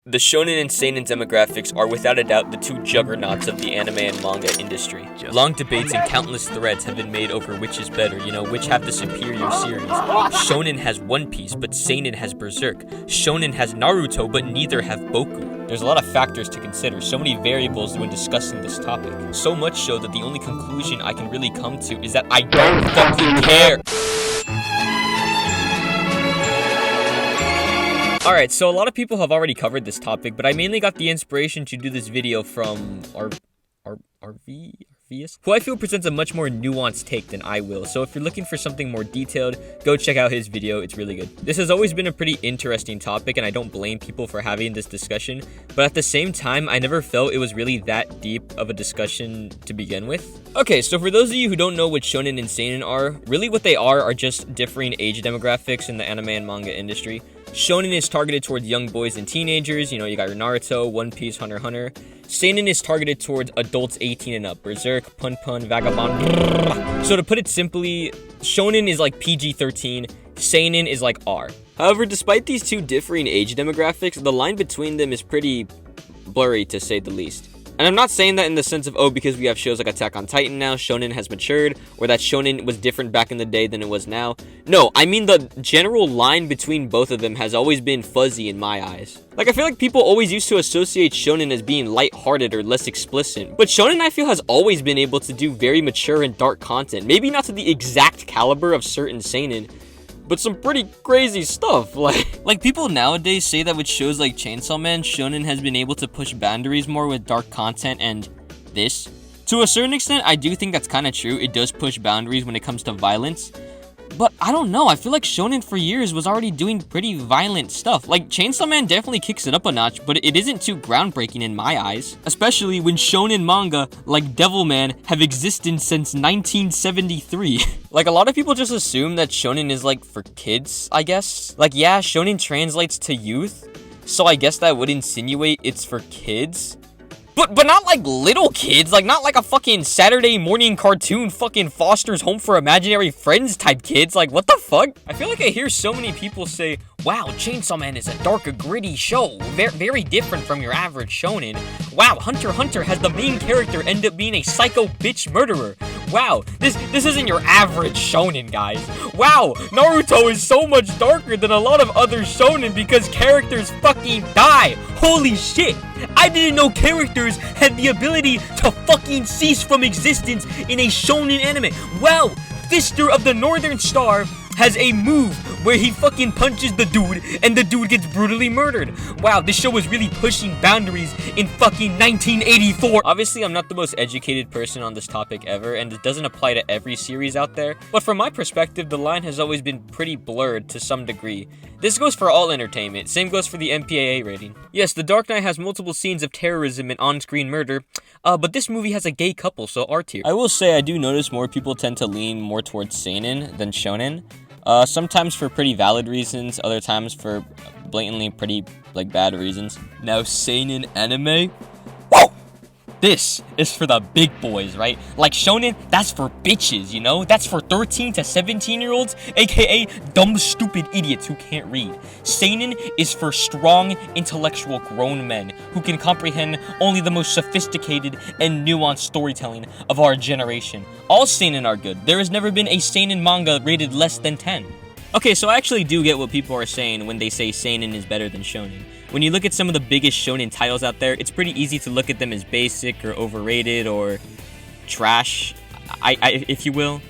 The shonen and seinen demographics are without a doubt the two juggernauts of the anime and manga industry. Long debates and countless threads have been made over which is better, which have the superior series. Shonen has One Piece, but seinen has Berserk. Shonen has Naruto, but neither have Boku. There's a lot of factors to consider, so many variables when discussing this topic. So much so that the only conclusion I can really come to is that I don't fucking care! Alright, so a lot of people have already covered this topic, but I mainly got the inspiration to do this video from RVS, who I feel presents a much more nuanced take than I will. So if you're looking for something more detailed, go check out his video, it's really good. This has always been a pretty interesting topic, and I don't blame people for having this discussion, but at the same time, I never felt it was really that deep of a discussion to begin with. Okay, so for those of you who don't know what shonen and seinen are, really what they are just differing age demographics in the anime and manga industry. Shonen is targeted towards young boys and teenagers, you got your Naruto, One Piece, Hunter x Hunter. Seinen is targeted towards adults 18 and up, Berserk, Pun Pun, Vagabond. So to put it simply, Shonen is like PG-13, Seinen is like R. However, despite these two differing age demographics, the line between them is pretty blurry to say the least. And I'm not saying that in the sense of, because we have shows like Attack on Titan now, shonen has matured, or that shonen was different back in the day than it was now. No, I mean the general line between both of them has always been fuzzy in my eyes. Like, I feel like people always used to associate shonen as being lighthearted or less explicit, but shonen I feel has always been able to do very mature and dark content. Maybe not to the exact caliber of certain seinen, but some pretty crazy stuff, like people nowadays say that with shows like Chainsaw Man, shonen has been able to push boundaries more with dark content and this. To a certain extent, I do think that's kind of true. It does push boundaries when it comes to violence. But I don't know, I feel like shonen for years was already doing pretty violent stuff. Like, Chainsaw Man definitely kicks it up a notch, but it isn't too groundbreaking in my eyes. Especially when shonen manga, like Devilman, have existed since 1973. Like, a lot of people just assume that shonen is, like, for kids, I guess. Like, yeah, shonen translates to youth, so I guess that would insinuate it's for kids. But not like little kids, like not like a fucking Saturday morning cartoon fucking Foster's Home for Imaginary Friends type kids, like what the fuck? I feel like I hear so many people say, wow, Chainsaw Man is a darker, gritty show, very different from your average shonen. Wow, Hunter x Hunter has the main character end up being a psycho bitch murderer. Wow, this isn't your average shonen, guys. Wow, Naruto is so much darker than a lot of other shonen because characters fucking die. Holy shit, I didn't know characters had the ability to fucking cease from existence in a shonen anime. Wow, Fister of the Northern Star has a move where he fucking punches the dude and the dude gets brutally murdered. Wow, this show was really pushing boundaries in fucking 1984. Obviously, I'm not the most educated person on this topic ever, and it doesn't apply to every series out there, but from my perspective, the line has always been pretty blurred to some degree. This goes for all entertainment, same goes for the MPAA rating. Yes, The Dark Knight has multiple scenes of terrorism and on-screen murder, but this movie has a gay couple, so R tier. I will say I do notice more people tend to lean more towards seinen than shonen. Sometimes for pretty valid reasons, other times for blatantly pretty, bad reasons. Now, seinen anime? Whoa! This is for the big boys, right? Like shonen, that's for bitches, That's for 13 to 17-year-olds, aka dumb, stupid idiots who can't read. Seinen is for strong, intellectual grown men who can comprehend only the most sophisticated and nuanced storytelling of our generation. All seinen are good. There has never been a seinen manga rated less than 10. Okay, so I actually do get what people are saying when they say seinen is better than shonen. When you look at some of the biggest shonen titles out there, it's pretty easy to look at them as basic or overrated or trash, if you will.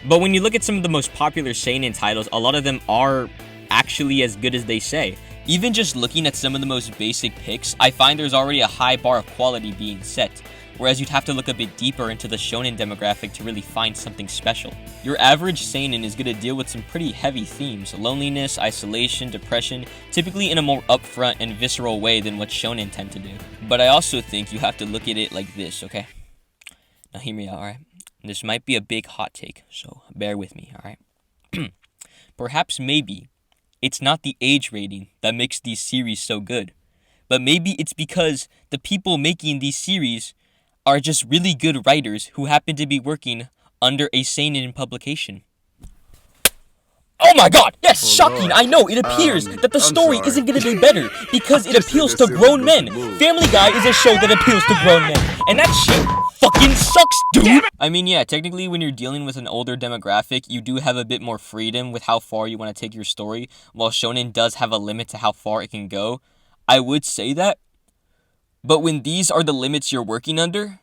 But when you look at some of the most popular seinen titles, a lot of them are actually as good as they say. Even just looking at some of the most basic picks, I find there's already a high bar of quality being set, whereas you'd have to look a bit deeper into the shonen demographic to really find something special. Your average seinen is going to deal with some pretty heavy themes, loneliness, isolation, depression, typically in a more upfront and visceral way than what shonen tend to do. But I also think you have to look at it like this, okay? Now hear me out, alright? This might be a big hot take, so bear with me, alright? Perhaps maybe it's not the age rating that makes these series so good, but maybe it's because the people making these series are just really good writers who happen to be working under a seinen publication. Oh my god, yes, shocking, I know, it appears that the story isn't gonna be better because it appeals to grown men. Family Guy is a show that appeals to grown men, and that shit fucking sucks, dude! I mean, yeah, technically when you're dealing with an older demographic, you do have a bit more freedom with how far you want to take your story, while Shonen does have a limit to how far it can go. I would say that, but when these are the limits you're working under,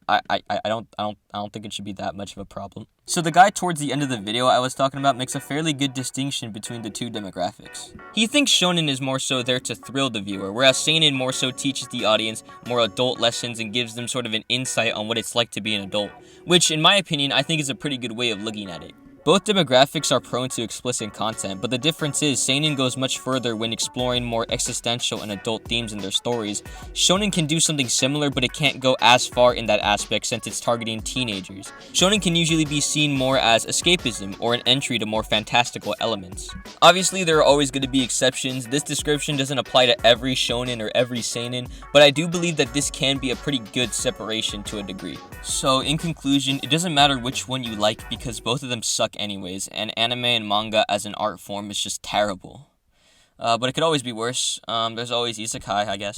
I don't think it should be that much of a problem. So the guy towards the end of the video I was talking about makes a fairly good distinction between the two demographics. He thinks Shonen is more so there to thrill the viewer, whereas Seinen more so teaches the audience more adult lessons and gives them sort of an insight on what it's like to be an adult, which in my opinion I think is a pretty good way of looking at it. Both demographics are prone to explicit content, but the difference is Seinen goes much further when exploring more existential and adult themes in their stories. Shonen can do something similar, but it can't go as far in that aspect since it's targeting teenagers. Shonen can usually be seen more as escapism or an entry to more fantastical elements. Obviously, there are always going to be exceptions. This description doesn't apply to every shonen or every seinen, but I do believe that this can be a pretty good separation to a degree. So, in conclusion, it doesn't matter which one you like because both of them suck anyways, and anime and manga as an art form is just terrible. But it could always be worse. There's always isekai, I guess.